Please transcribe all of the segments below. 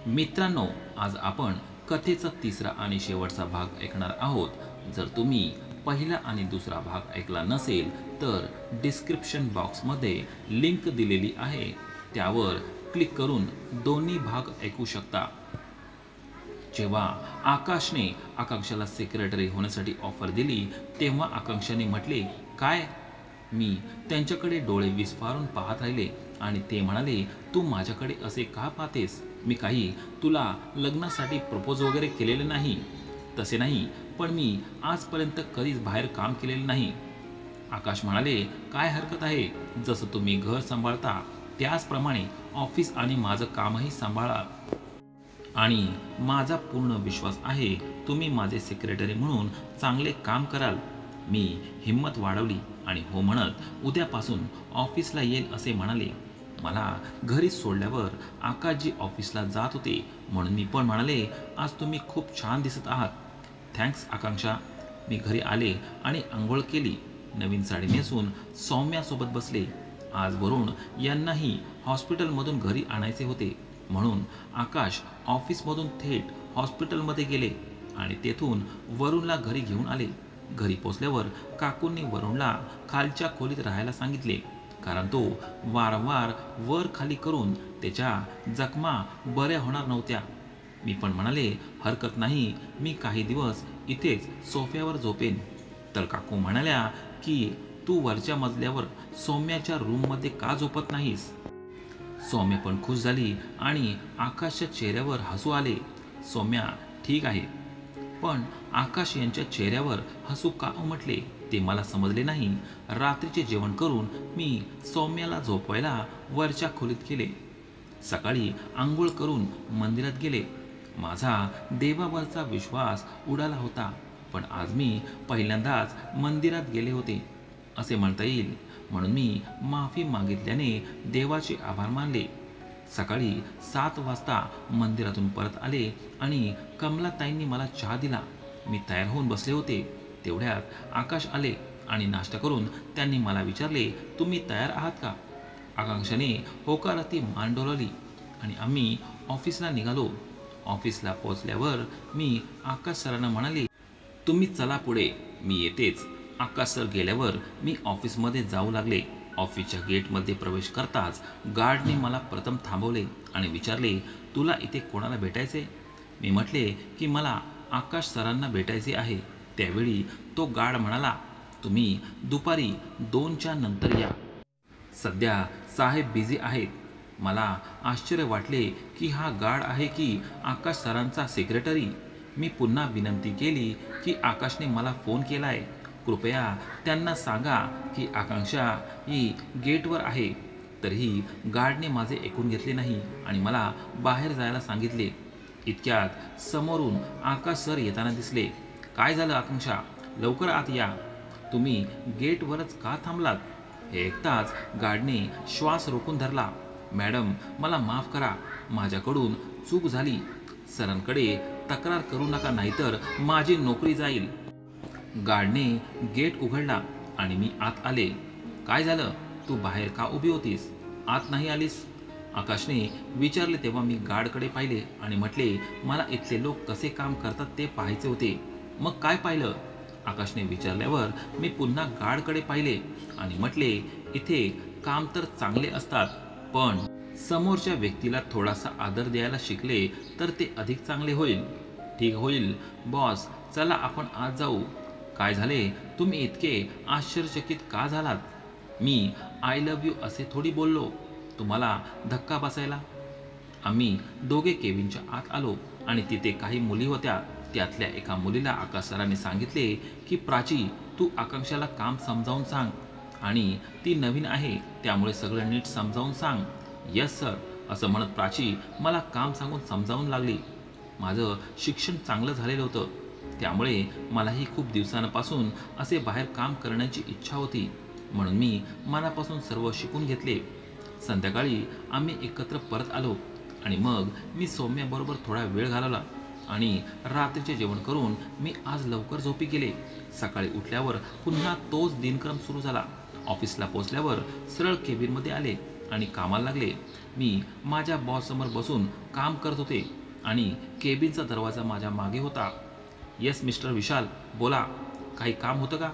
मित्रांनो, आज आपण कथेचा तिसरा आणि शेवटचा भाग ऐकणार आहोत. जर तुम्ही पहिला आणि दुसरा भाग ऐकला नसेल तर डिस्क्रिप्शन बॉक्समध्ये लिंक दिलेली आहे, त्यावर क्लिक करून दोन्ही भाग ऐकू शकता. जेव्हा आकाशने आकांक्षाला सेक्रेटरी होण्यासाठी ऑफर दिली तेव्हा आकांक्षाने म्हटले, काय? मी त्यांच्याकडे डोळे विस्फारून पाहत राहिले आणि ते म्हणाले, तू माझ्याकडे असे का पाहतेस? मी काही तुला लग्नासाठी प्रपोज वगैरे केलेले नाही. तसे नाही, पण मी आजपर्यंत कधीच बाहेर काम केलेले नाही. आकाश म्हणाले, काय हरकत आहे? जसं तुम्ही घर सांभाळता त्याचप्रमाणे ऑफिस आणि माझं कामही सांभाळा. आणि माझा पूर्ण विश्वास आहे तुम्ही माझे सेक्रेटरी म्हणून चांगले काम कराल. मी हिंमत वाढवली आणि हो म्हणत उद्यापासून ऑफिसला येईल असे म्हणाले. मला घरी सोडल्यावर आकाशजी ऑफिसला जात होते म्हणून मी पण म्हणाले, आज तुम्ही खूप छान दिसत आहात. थँक्स आकांक्षा. मी घरी आले आणि आंघोळ केली. नवीन साडी नेसून सौम्यासोबत बसले. आज वरुण यांनाही हॉस्पिटलमधून घरी आणायचे होते म्हणून आकाश ऑफिसमधून थेट हॉस्पिटलमध्ये गेले आणि तेथून वरुणला घरी घेऊन आले. घरी पोचल्यावर काकूंनी वरुणला खालच्या खोलीत राहायला सांगितले, कारण तो वारंवार वर खाली करून त्याच्या जखमा बऱ्या होणार नव्हत्या. मी पण म्हणाले, हरकत नाही, मी काही दिवस इथेच सोफ्यावर झोपेन. तर काकू म्हणाल्या की तू वरच्या मजल्यावर सौम्याच्या रूममध्ये का झोपत नाहीस? सौम्या पण खुश झाली आणि आकाशच्या चेहऱ्यावर हसू आले. सौम्या, ठीक आहे, पण आकाश यांच्या चेहऱ्यावर हसू का उमटले ते मला समजले नाही. रात्रीचे जेवण करून मी सौम्याला झोपवायला वरच्या खोलीत गेले. सकाळी आंघोळ करून मंदिरात गेले. माझा देवावरचा विश्वास उडाला होता, पण आज मी पहिल्यांदाच मंदिरात गेले होते असे म्हणता येईल. म्हणून मी माफी मागितल्याने देवाचे आभार मानले. सकाळी 7 वाजता मंदिरातून परत आले आणि कमलाताईंनी मला चहा दिला. मी तयार होऊन बसले होते. तेवढ्यात आकाश आले आणि नाश्ता करून त्यांनी मला विचारले, तुम्ही तयार आहात का? आकांक्षाने होकारार्थी मान डोलावली आणि आम्ही ऑफिसला निघालो. ऑफिसला पोहोचल्यावर मी आकाश सरांना म्हणाले, तुम्ही चला पुढे, मी येतेच. आकाश सर गेल्यावर मी ऑफिसमध्ये जाऊ लागले. ऑफिसच्या गेटमध्ये प्रवेश करताच गार्डने मला प्रथम थांबवले आणि विचारले, तुला इथे कोणाला भेटायचे? मी म्हटले की मला आकाश सरांना भेटायचे आहे. त्यावेळी तो गार्ड म्हणाला, तुम्ही दुपारी 2च्या नंतर या. सध्या साहेब बिझी आहेत. मला आश्चर्य वाटले की हा गार्ड आहे की आकाश सरांचा सेक्रेटरी. मी पुन्हा विनंती केली की आकाशने मला फोन केलाय, कृपया त्यांना सांगा की आकांक्षा ही गेटवर आहे. तरीही गार्डने माझे ऐकून घेतले नाही आणि मला बाहेर जायला सांगितले. इतक्यात समोरून आकाश सर येताना दिसले. काय झालं आकांक्षा, लवकर आत या. तुम्ही गेटवरच का थांबलात? हे ऐकताच गार्डने श्वास रोखून धरला. मॅडम, मला माफ करा, माझ्याकडून चूक झाली. सरांकडे तक्रार करू नका, नाहीतर माझी नोकरी जाईल. गार्डने गेट उघडला आणि मी आत आले. काय झालं, तू बाहेर का उभी होतीस, आत नाही आलीस? आकाशने विचारले. तेव्हा मी गार्डकडे पाहिले आणि म्हटले, मला इथले लोक कसे काम करतात ते पाहायचे होते. मग काय पाहिलं? आकाशने विचारल्यावर मी पुन्हा गार्डकडे पाहिले आणि म्हटले, इथे काम तर चांगले असतात, पण समोरच्या व्यक्तीला थोडासा आदर द्यायला शिकले तर ते अधिक चांगले होईल. ठीक होईल बॉस, चला आपण आज जाऊ. काय झाले, तुम्ही इतके आश्चर्यचकित का झालात? मी आय लव्ह यू असे थोडी बोललो, तुम्हाला धक्का बसायला? आम्ही दोघे केबिनच्या आत आलो आणि तिथे काही मुली होत्या. त्यातल्या एका मुलीला आकाश सरांनी सांगितले की प्राची, तू आकांक्षाला काम समजावून सांग आणि ती नवीन आहे त्यामुळे सगळं नीट समजावून सांग. यस सर, असं म्हणत प्राची मला काम सांगून समजावून लागली. माझं शिक्षण चांगलं झालेलं होतं, त्यामुळे मलाही खूप दिवसांपासून असे बाहेर काम करण्याची इच्छा होती, म्हणून मी मनापासून सर्व शिकून घेतले. संध्याकाळी आम्ही एकत्र परत आलो आणि मग मी सौम्याबरोबर थोडा वेळ घालवला आणि रात्रीचे जेवण करून मी आज लवकर झोपी गेले. सकाळी उठल्यावर पुन्हा तोच दिनक्रम सुरू झाला. ऑफिसला पोचल्यावर सरळ केबिनमध्ये आले आणि कामाला लागले. मी माझ्या बॉससमोर बसून काम करत होते आणि केबिनचा दरवाजा माझ्या मागे होता. येस मिस्टर विशाल, बोला, काही काम होतं का?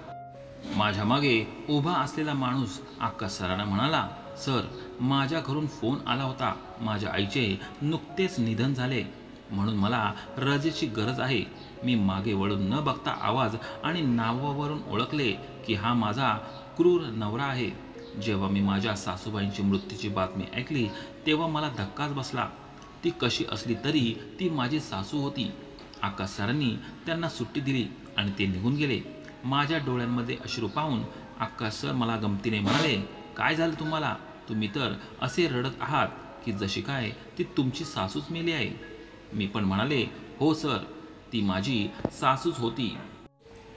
माझ्या मागे उभा असलेला माणूस आकाश सरांना म्हणाला, सर, माझ्या घरून फोन आला होता. माझ्या आईचे नुकतेच निधन झाले, म्हणून मला रजेची गरज आहे. मी मागे वळून न बघता आवाज आणि नावावरून ओळखले की हा माझा क्रूर नवरा आहे. जेव्हा मी माझ्या सासूबाईंची मृत्यूची बातमी ऐकली तेव्हा मला धक्काच बसला. ती कशी असली तरी ती माझी सासू होती. आकाश सरांनी त्यांना सुट्टी दिली आणि ते निघून गेले. माझ्या डोळ्यांमध्ये अश्रू पाहून आकाश सर मला गमतीने म्हणाले, काय झालं तुम्हाला? तुम्ही तर असे रडत आहात की जशी काय ती तुमची सासूच मेली आहे. मी पण म्हणाले, हो सर, ती माझी सासूच होती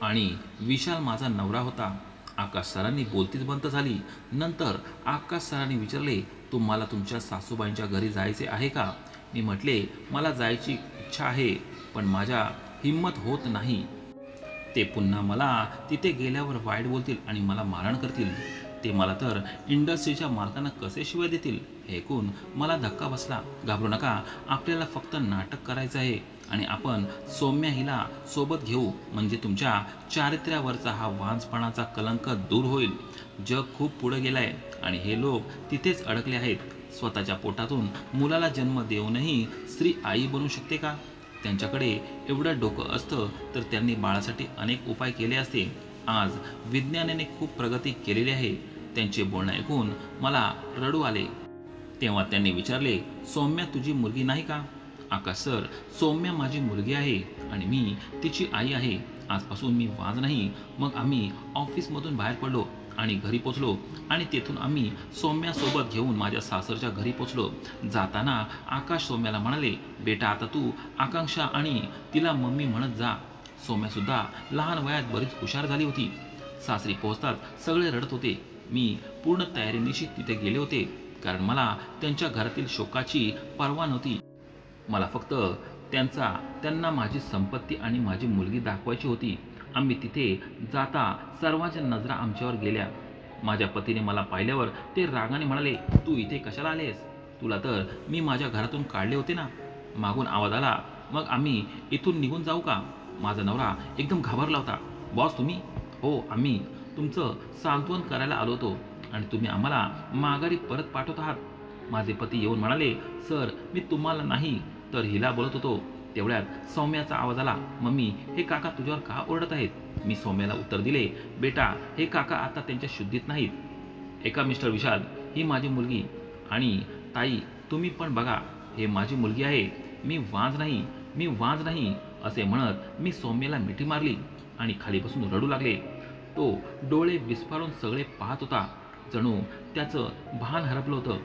आणि विशाल माझा नवरा होता. आकाश सरांनी बोलतीच बंद झाली. नंतर आकाश सरांनी विचारले, तुम्हाला तुमच्या सासूबाईंच्या घरी जायचे आहे का? मी म्हटले, मला जायची इच्छा आहे, पण माझ्या हिंमत होत नाही. ते पुन्हा मला तिथे गेल्यावर वाईट बोलतील आणि मला मारहाण करतील. ते मला तर इंडस्ट्रीच्या मालकांना कसे शिवाय देतील हे ऐकून मला धक्का बसला. घाबरू नका, आपल्याला फक्त नाटक करायचं आहे आणि आपण सौम्या हिला सोबत घेऊ, म्हणजे तुमच्या चारित्र्यावरचा हा वांजपणाचा कलंक दूर होईल. जग खूप पुढे गेलंय आणि हे लोक तिथेच अडकले आहेत. स्वतःच्या पोटातून मुलाला जन्म देऊनही स्त्री आई बनू शकते का? त्यांच्याकडे एवढं डोकं असतं तर त्यांनी बाळासाठी अनेक उपाय केले असते. आज विज्ञानाने खूप प्रगती केलेली आहे. त्यांचे बोलणं ऐकून मला रडू आले. तेव्हा त्यांनी विचारले, सौम्या तुझी मुलगी नाही का? आकाश सर, सौम्या माझी मुलगी आहे आणि मी तिची आई आहे. आजपासून मी वाज नाही. मग आम्ही ऑफिसमधून बाहेर पडलो आणि घरी पोचलो आणि तेथून आम्ही सौम्यासोबत घेऊन माझ्या सासरच्या घरी पोचलो. जाताना आकाश सौम्याला म्हणाले, बेटा आता तू आकांक्षा आणि तिला मम्मी म्हणत जा. सौम्यासुद्धा लहान वयात बरीच हुशार झाली होती. सासरी पोहोचताच सगळे रडत होते. मी पूर्ण तयारीनिशी तिथे गेले होते, कारण मला त्यांच्या घरातील शोकाची पर्वा नव्हती. मला फक्त त्यांना माझी संपत्ती आणि माझी मुलगी दाखवायची होती. आम्ही तिथे जाता सर्वांच्या नजरा आमच्यावर गेल्या. माझ्या पतीने मला पाहिल्यावर ते रागाने म्हणाले, तू इथे कशाला आलेस? तुला तर मी माझ्या घरातून काढले होते ना. मागून आवाज आला, मग आम्ही इथून निघून जाऊ का? माझा नवरा एकदम घाबरला होता. बॉस तुम्ही? हो, आम्ही तुमचं सांत्वन करायला आलो होतो आणि तुम्ही आम्हाला माघारी परत पाठवत आहात. माझे पती येऊन म्हणाले, सर, मी तुम्हाला नाही तर हिला बोलत होतो. तेवढ्यात सौम्याचा आवाज आला, मम्मी, हे काका तुझ्यावर का ओरडत आहेत? मी सौम्याला उत्तर दिले, बेटा, हे काका आता त्यांच्या शुद्धीत नाहीत. एका मिस्टर विशाल, ही माझी मुलगी आणि ताई तुम्ही पण बघा, हे माझी मुलगी आहे. मी वांज नाही असे म्हणत मी सौम्याला मिठी मारली आणि खाली बसून रडू लागले. तो डोळे विस्फारून सगळे पाहत होता, जणू त्याचं भान हरपलं होतं.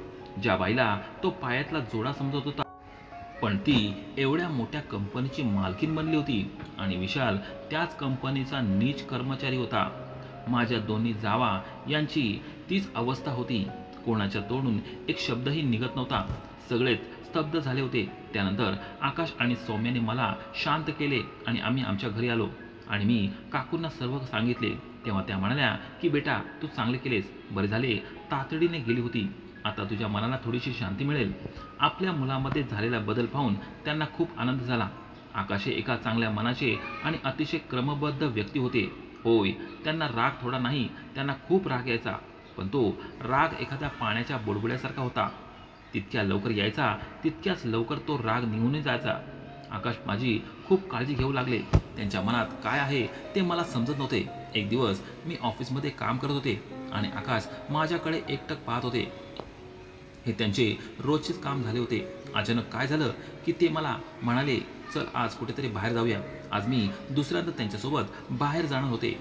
ज्या बाईला तो पायातला जोडा समजत होता, पण ती एवढ्या मोठ्या कंपनीची मालकीण बनली होती आणि विशाल त्याच कंपनीचा नीच कर्मचारी होता. माझ्या दोन्ही जावा यांची तीच अवस्था होती. कोणाच्या तोंडून एक शब्दही निघत नव्हता. सगळेच स्तब्ध झाले होते. त्यानंतर आकाश आणि सौम्याने मला शांत केले आणि आम्ही आमच्या घरी आलो आणि मी काकूंना सर्व सांगितले. तेव्हा त्या म्हणाल्या की बेटा, तू चांगले केलेस, बरे झाले तातडीने गेली होती. आता तुझ्या मनाला थोडीशी शांती मिळेल. आपल्या मुलामध्ये झालेला बदल पाहून त्यांना खूप आनंद झाला. आकाश हे एका चांगल्या मनाचे आणि अतिशय क्रमबद्ध व्यक्ती होते. होय, त्यांना राग थोडा नाही, त्यांना खूप राग यायचा, पण तो राग एखाद्या पाण्याच्या बुडबुड्यासारखा होता. तितक्या लवकर यायचा, तितक्याच लवकर तो राग निघून जायचा. आकाश माझी खूप काळजी घेऊ लागले. त्यांच्या मनात काय आहे ते मला समजत नव्हते. एक दिवस मी ऑफिसमध्ये काम करत होते आणि आकाश माझ्याकडे एकटक पाहत होते. हे त्यांचे रोजचेच काम झाले होते. अचानक काय झालं की ते मला म्हणाले, चल आज कुठेतरी बाहेर जाऊया. आज मी दुसऱ्यांदा त्यांच्यासोबत बाहेर जाणार होते.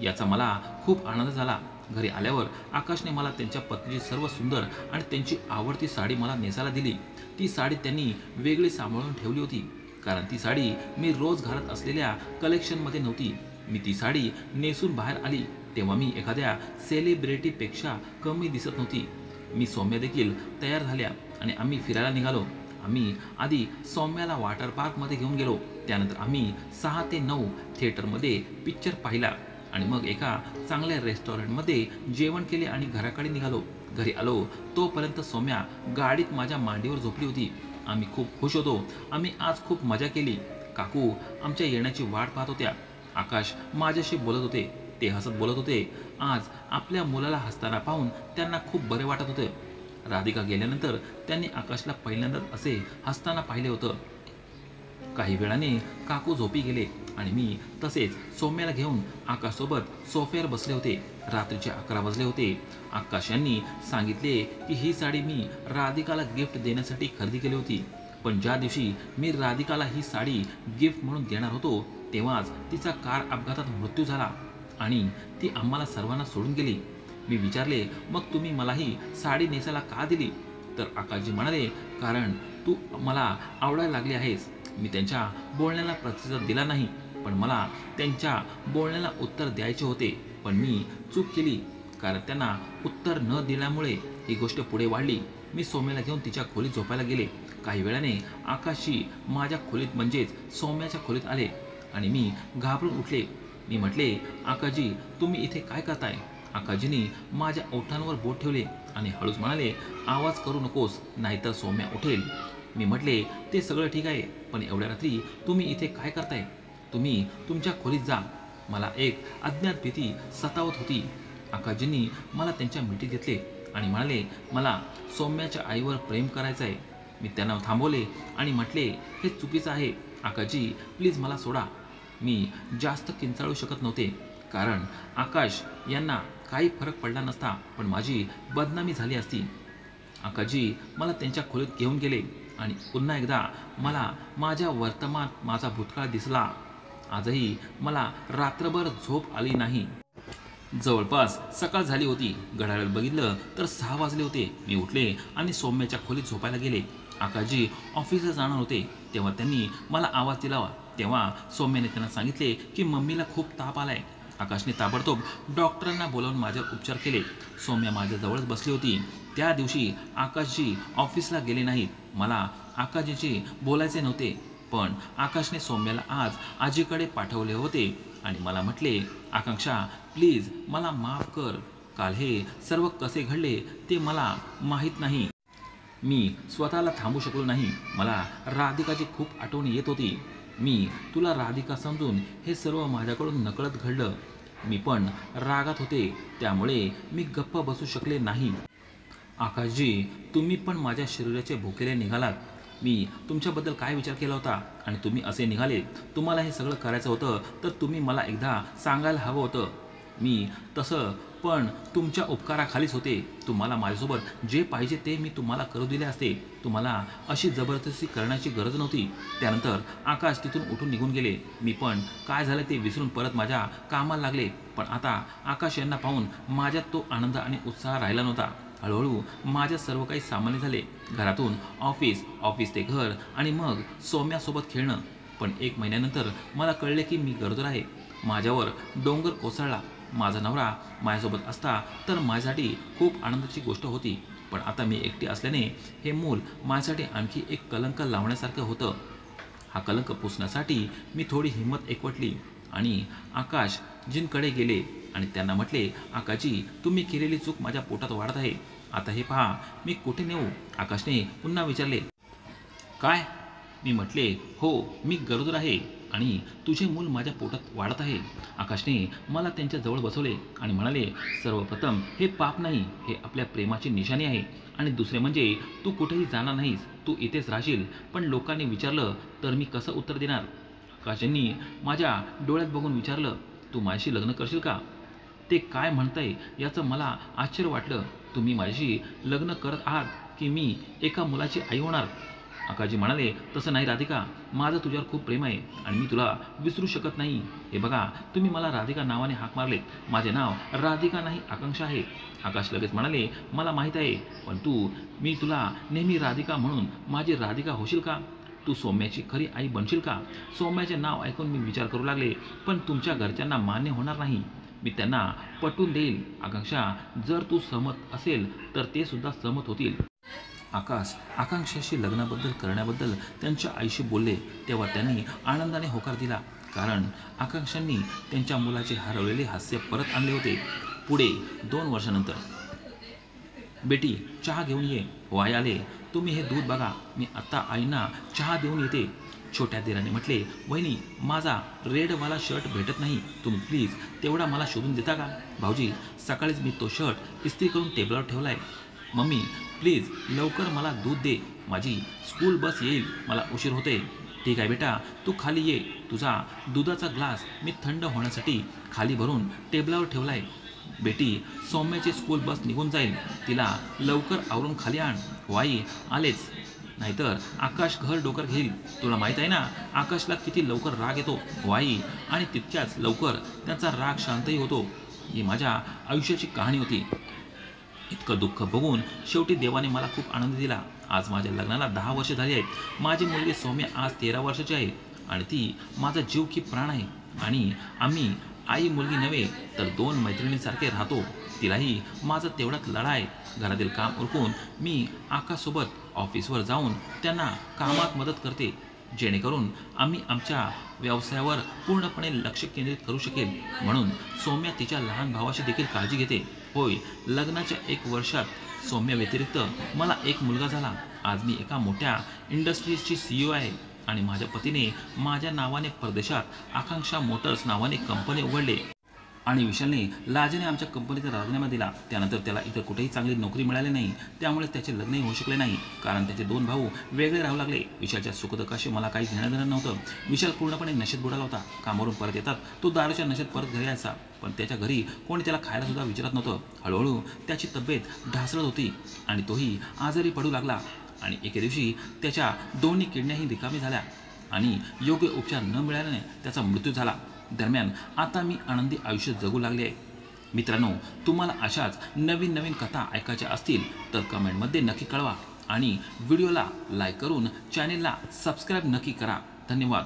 याचा मला खूप आनंद झाला. घरी आल्यावर आकाशने मला त्यांच्या पत्नीची सर्व सुंदर आणि त्यांची आवडती साडी मला नेसायला दिली. ती साडी त्यांनी वेगळी सांभाळून ठेवली होती, कारण ती साडी मी रोज घालत असलेल्या कलेक्शनमध्ये नव्हती. मी ती साडी नेसून बाहेर आली तेव्हा मी एखाद्या सेलिब्रिटीपेक्षा कमी दिसत नव्हती. मी सौम्या देखील तयार झाल्या आणि आम्ही फिरायला निघालो. आम्ही आधी सौम्याला वॉटर पार्कमध्ये घेऊन गेलो. त्यानंतर आम्ही 6 ते 9 थिएटरमध्ये पिक्चर पाहिला आणि मग एका चांगल्या रेस्टॉरंटमध्ये जेवण केले आणि घराकडे निघालो. घरी आलो तोपर्यंत सौम्या गाडीत माझ्या मांडीवर झोपली होती आम्ही खूप खुश होतो. आम्ही आज खूप मजा केली. काकू आमच्या येण्याची वाट पाहत होत्या. आकाश माझ्याशी बोलत होते. ते हसत बोलत होते. आज आपल्या मुलाला हसताना पाहून त्यांना खूप बरे वाटत होतं. राधिका गेल्यानंतर त्यांनी आकाशला पहिल्यांदाच असे हसताना पाहिले होतं. काही वेळाने काकू झोपी गेले आणि मी तसेच सौम्याला घेऊन आकाशसोबत सोफ्यावर बसले होते. रात्रीचे 11 वाजले होते. आकाश यांनी सांगितले की ही साडी मी राधिकाला गिफ्ट देण्यासाठी खरेदी केली होती. पण ज्या दिवशी मी राधिकाला ही साडी गिफ्ट म्हणून देणार होतो तेव्हाच तिचा कार अपघातात मृत्यू झाला आणि ती आम्हाला सर्वांना सोडून गेली. मी विचारले, मग तुम्ही मला ही साडी नेसायला का दिली? तर आकाशजी म्हणाले, कारण तू मला आवडायला लागली आहेस. मी त्यांच्या बोलण्याला प्रतिसाद दिला नाही, पण मला त्यांच्या बोलण्याला उत्तर द्यायचे होते. पण मी चूक केली, कारण त्यांना उत्तर न दिल्यामुळे ही गोष्ट पुढे वाढली. मी सौम्याला घेऊन तिच्या खोलीत झोपायला गेले. काही वेळाने आकाशजी माझ्या खोलीत म्हणजेच सौम्याच्या खोलीत आले आणि मी घाबरून उठले. मी म्हटले, आकाशजी तुम्ही इथे काय करताय? आकाशजींनी माझ्या ओठांवर बोट ठेवले आणि हळूच म्हणाले, आवाज करू नकोस, नाहीतर सौम्या उठेल. मी म्हटले, ते सगळं ठीक आहे, पण एवढ्या रात्री तुम्ही इथे काय करताय? तुम्ही तुमच्या खोलीत जा. मला एक अज्ञात भीती सतावत होती. आकाशजींनी मला त्यांच्या मिठीत घेतले आणि म्हणाले, मला सौम्याच्या आईवर प्रेम करायचं आहे. मी त्यांना थांबवले आणि म्हटले, हे चुकीचं आहे. आकाशजी प्लीज मला सोडा. मी जास्त किंचाळू शकत नव्हते, कारण आकाश यांना काही फरक पडला नसता, पण माझी बदनामी झाली असती. आकाशजी मला त्यांच्या खोलीत घेऊन गेले आणि पुन्हा एकदा मला माझ्या वर्तमानात माझा भूतकाळ दिसला. आजही मला रात्रभर झोप आली नाही. जवळपास सकाळ झाली होती. घड्याळात बघितलं तर 6 वाजले होते. मी उठले आणि सौम्याच्या खोलीत झोपायला गेले. आकाशजी ऑफिसला जाणार होते. तेव्हा त्यांनी मला आवाज दिला. तेव्हा सौम्याने त्यांना सांगितले की मम्मीला खूप ताप आलाय. आकाशने ताबडतोब डॉक्टरांना बोलावून माझ्यावर उपचार केले. सौम्या माझ्याजवळच बसली होती. त्या दिवशी आकाशजी ऑफिसला गेले नाहीत. मला आकाशजीशी बोलायचे नव्हते, पण आकाशने सौम्याला आज आजीकडे पाठवले होते आणि मला म्हटले, आकांक्षा प्लीज मला माफ कर. काल हे सर्व कसे घडले ते मला माहीत नाही. मी स्वतःला थांबू शकलो नाही. मला राधिकाची खूप आठवण येत होती. मी तुला राधिका समजून हे सर्व माझ्याकडून नकळत घडलं. मी पण रागात होते, त्यामुळे मी गप्प बसू शकले नाही. आकाशजी तुम्ही पण माझ्या शरीराचे भुकेले निघालात. मी तुमच्याबद्दल काय विचार केला होता आणि तुम्ही असे निघाले. तुम्हाला हे सगळं करायचं होतं तर तुम्ही मला एकदा सांगायला हवं होतं. मी तसं पण तुमच्या उपकाराखालीच होते. तुम्हाला माझ्यासोबत जे पाहिजे ते मी तुम्हाला करू दिले असते. तुम्हाला अशी जबरदस्ती करण्याची गरज नव्हती. त्यानंतर आकाश तिथून उठून निघून गेले. मी पण काय झालं ते विसरून परत माझ्या कामाला लागले. पण आता आकाश यांना पाहून माझ्यात तो आनंद आणि उत्साह राहिला नव्हता. हळूहळू माझ्या सर्व काही सामान्य झाले. घरातून ऑफिस, ऑफिस ते घर आणि मग सौम्यासोबत खेळणं. पण 1 महिन्यानंतर मला कळले की मी गरोदर आहे. माझ्यावर डोंगर कोसळला. माझा नवरा माझ्यासोबत असता तर माझ्यासाठी खूप आनंदाची गोष्ट होती. पण आता मी एकटी असल्याने हे मूल माझ्यासाठी आणखी एक कलंक लावण्यासारखं होतं. हा कलंक पुसण्यासाठी मी थोडी हिंमत एकवटली आणि आकाशजींकडे गेले आणि त्यांना म्हटले, आकाशजी तुम्ही केलेली चूक माझ्या पोटात वाढत आहे. आता हे पहा मी कुठे नेऊ? आकाशने पुन्हा विचारले. काय? मी म्हटले, हो मी गरोदर आहे आणि तुझे मूल माझ्या पोटात वाढत आहे. आकाशने मला त्यांच्या जवळ बसवले आणि म्हणाले, सर्वप्रथम हे पाप नाही, हे आपल्या प्रेमाची निशाणी आहे. आणि दुसरे म्हणजे तू कुठेही जाणार नाहीस, तू इथेच राहशील. पण लोकांनी विचारलं तर मी कसं उत्तर देणार? आकाशजींनी माझ्या डोळ्यात बघून विचारलं, तू माझ्याशी लग्न करशील का? ते काय म्हणताय याचं मला आश्चर्य वाटलं. तुम्ही माझ्याशी लग्न करत आहात की मी एका मुलाची आई होणार? आकाशजी म्हणाले, तसं नाही राधिका, माझं तुझ्यावर खूप प्रेम आहे आणि मी तुला विसरू शकत नाही. हे बघा तुम्ही मला राधिका नावाने हाक मारलेत. माझे नाव राधिका नाही आकांक्षा आहे. आकाश लगेच म्हणाले, मला माहीत आहे, पण मी तुला नेहमी राधिका म्हणून माझी राधिका होशील का? तू सौम्याची खरी आई बनशील का? सौम्याचे नाव ऐकून मी विचार करू लागले, पण तुमच्या घरच्यांना मान्य होणार नाही. मी त्यांना पटवून देईल. आकांक्षा जर तू सहमत असेल तर ते सुद्धा सहमत होतील. आकाश आकांक्षाशी लग्नाबद्दल करण्याबद्दल त्यांच्या आईशी बोलले. तेव्हा त्यांनी आनंदाने होकार दिला, कारण आकांक्षांनी त्यांच्या मुलाचे हरवलेले हास्य परत आणले होते. पुढे 2 वर्षानंतर, बेटी चहा घेऊन ये. वाय आले. तुम्ही हे दूध बघा, मी आत्ता आईंना चहा देऊन येते. छोट्या दिराने म्हटले, वहिनी माझा रेडवाला शर्ट भेटत नाही, तुम्ही प्लीज तेवढा मला शोधून देता का? भाऊजी सकाळीच मी तो शर्ट इस्त्री करून टेबलावर ठेवला आहे. मम्मी प्लीज लवकर मला दूध दे, माझी स्कूल बस येईल, मला उशीर होते. ठीक आहे बेटा, तू खाली ये, तुझा दुधाचा ग्लास मी थंड होण्यासाठी खाली भरून टेबलावर ठेवला आहे. बेटी सौम्याची स्कूल बस निघून जाईल, तिला लवकर आवरून खाली आण. वाई आलेच, नाहीतर आकाश घर डोकर घेईल. तुला माहीत आहे ना आकाशला किती लवकर राग येतो. वाई आणि तितक्याच लवकर त्यांचा राग शांतही होतो. ही माझ्या आयुष्याची कहाणी होती. इतकं दुःख बघून शेवटी देवाने मला खूप आनंद दिला. आज माझ्या लग्नाला 10 वर्ष झाली आहेत. माझी मुलगी सौम्य आज 13 वर्षाची आहे आणि ती माझा जीव की प्राण आहे. आणि आम्ही आई मुलगी नव्हे तर 2 मैत्रिणींसारखे राहतो. तिलाही माझा तेवढाच लढा आहे. घरातील काम उरकून मी आकाशसोबत ऑफिसवर जाऊन त्यांना कामात मदत करते, जेणेकरून आम्ही आमच्या व्यवसायावर पूर्णपणे लक्ष केंद्रित करू शकेल. म्हणून सौम्या तिच्या लहान भावाची देखील काळजी घेते. होय, लग्नाच्या 1 वर्षात सौम्या व्यतिरिक्त मला एक मुलगा झाला. आज मी एका मोठ्या इंडस्ट्रीजची CEO आहे आणि माझ्या पतीने माझ्या नावाने परदेशात आकांक्षा मोटर्स नावाने कंपनी उघडली आणि विशालने लाजेने आमच्या कंपनीचा राजीनामा दिला. त्यानंतर त्याला इतर कुठेही चांगली नोकरी मिळाली नाही, त्यामुळे त्याचे लग्नही होऊ शकले नाही, कारण त्याचे 2 भाऊ वेगळे राहू लागले. विशालच्या सुखदुःखाशी मला काही घेणं देणं नव्हतं. विशाल पूर्णपणे नशेत बुडाला होता. कामावरून परत येतात तो दारूच्या नशेत परत घरी यायचा, पण त्याच्या घरी कोणी त्याला खायला सुद्धा विचारत नव्हतं. हळूहळू त्याची तब्येत ढासळत होती आणि तोही आजारी पडू लागला. आणि एके दिवशी त्याच्या दोन्ही किडन्याही रिकामी झाल्या आणि योग्य उपचार न मिळाल्याने त्याचा मृत्यू झाला. दरम्यान आता मी आनंदी आयुष्य जगू लागले आहे. मित्रांनो, तुम्हाला अशाच नवीन नवीन कथा ऐकायच्या असतील तर कमेंटमध्ये नक्की कळवा आणि व्हिडिओला लाईक करून चॅनेलला सबस्क्राईब नक्की करा. धन्यवाद.